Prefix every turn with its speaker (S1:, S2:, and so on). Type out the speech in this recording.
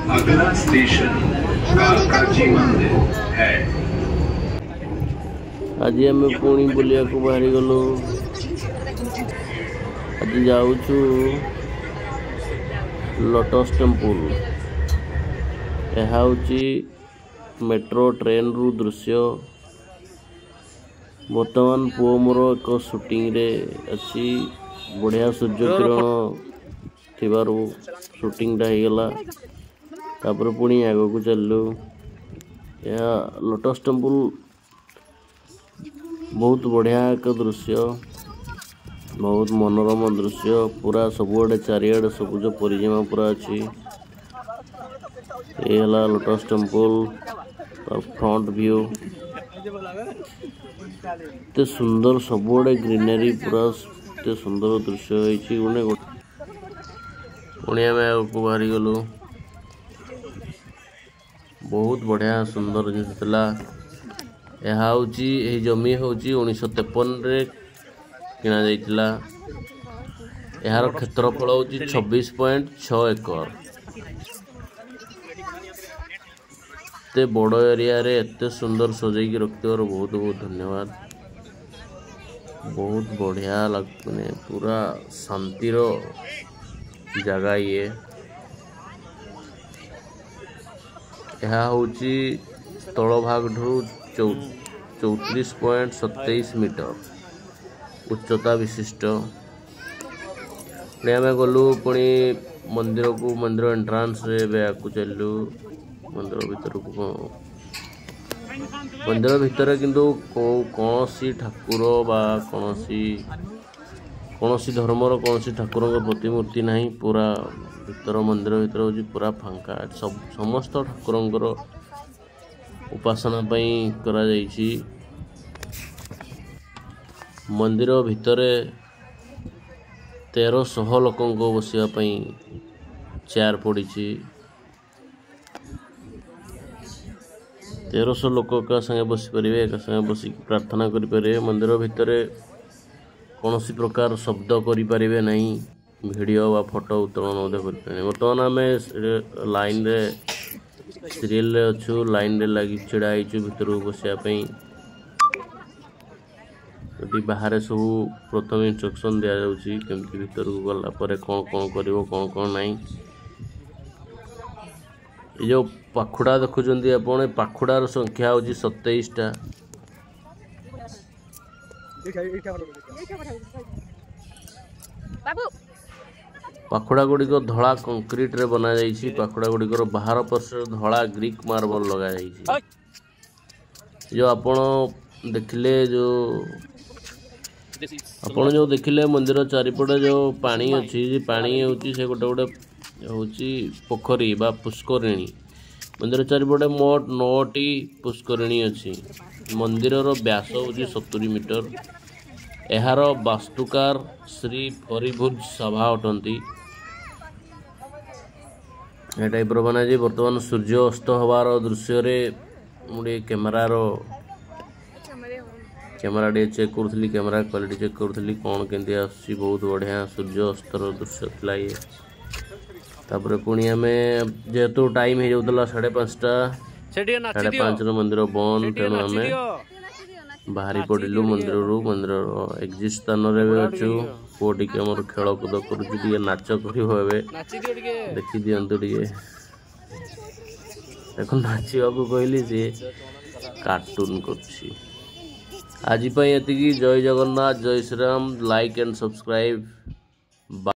S1: अगला स्टेशन कालकाजी मंदिर है।
S2: आज आम पुणी बुलिया को बाहरी गलु। आज जाऊछु लोटस टेम्पल। यह हूँ मेट्रो ट्रेन रु दृश्य। बर्तमान पुओ मोर एक शूटिंग रे अच्छी बढ़िया सूर्य किरण थिबारु शूटिंग होगला। तापर पुणी आग को चलू। यह लोटस टेम्पल बहुत बढ़िया एक दृश्य, बहुत मनोरम दृश्य। पूरा सबुआडे चारिआडे सबुज परिजीमा पूरा अच्छी। ये हला लोटस टेम्पल तार फ्रंट व्यू। ते सुंदर सबुआडे ग्रीनरी पूरा ते सुंदर दृश्य होइछि। पुणी आम आगू बाहरी गलु। बहुत बढ़िया सुंदर जिनिस थिला। यह हूँ जमी हूँ 1953 रे किना जाइतिला। यार क्षेत्रफल हूँ 26.6 एकर। ते बड़ एरिया रे एते सुंदर सजाई रखिथिबार बहुत बहुत धन्यवाद। बहुत बढ़िया लगने पूरा शांतिर जगह ये। यह हूँ स्थल भाग ठू 34.27 मीटर उच्चता विशिष्ट। आम गलु पुणी मंदिर को, मंदिर एंट्रांस रे आगू चलू मंदिर भीतर को। मंदिर भितर किंतु कौन सी ठाकुर बा कौन सी धर्मर कौन सी ठाकुर प्रतिमूर्ति नहीं। पूरा भीतर मंदिर भीतर हूँ पूरा फांका। समस्त ठाकुर उपासना पई करा जाइछि। मंदिर भितर 1300 लोकों को बसिया पई चेयर पड़ी। 1300 लोक का संगे बसी पारे, एक संगे बसिक प्रार्थना करि पारे। मंदिर भितर कौन सी प्रकार शब्द करि पारिबे नहीं। वीडियो वा फोटो उत्तोलन करें। बर्तमान आम लाइन रे सीरियल रे अच्छु। लाइन रे लगी छिड़ा भितर बसापी। बाहर सब प्रथम इंस्ट्रक्शन दि जाऊँगी केमती भीतर को गला पर कौन कौन करिवो कौन कौन नहीं। ये जो पाखुड़ा देखुंत आपण पाखुड़ार संख्या हूँ 27टा। पाखुड़ा गुड़िक धड़ा कंक्रीट रे बना जाइछि। पाखुड़ा गुड़िकर बाहर पार्श्व धड़ा ग्रीक मार्बल लगा जाइछि। जो आपण देखिले जो देखिले मंदिर चारिपटे जो पानी अच्छी पानी होची से गोटे गोटे होची पोखरी बा पुष्करिणी। मंदिर चारिपटे मोट 9टी पुष्करिणी अच्छी। मंदिर व्यास होची 70 मीटर। एहार वास्तुकार श्री फरीभुज सभा अटंती। ए टाइप बना जी। बर्तमान सूर्य अस्त हबार दृश्य रे मुझे कैमरा टे चेक करूली। कैमरा क्वालिटी चेक करूली कौन केंती आसी। बहुत बढ़िया सूर्य अस्तर दृश्य थिला ये। तापर पुणी आम जेहेतु टाइम हो जाऊला 5:30 5:30 मंदिर बंद। तेणु आम बाहरी पड़िलु मंदिर रू। मंदिर एक्जिट स्थान रे अच्छु। पुओ टिके मोर खेलकूद कर नाच कर देखी दिंतु टे देख नाचा को कहली सी कार्टून कर। आज ये जय जगन्नाथ, जय Shri Ram. Like and subscribe.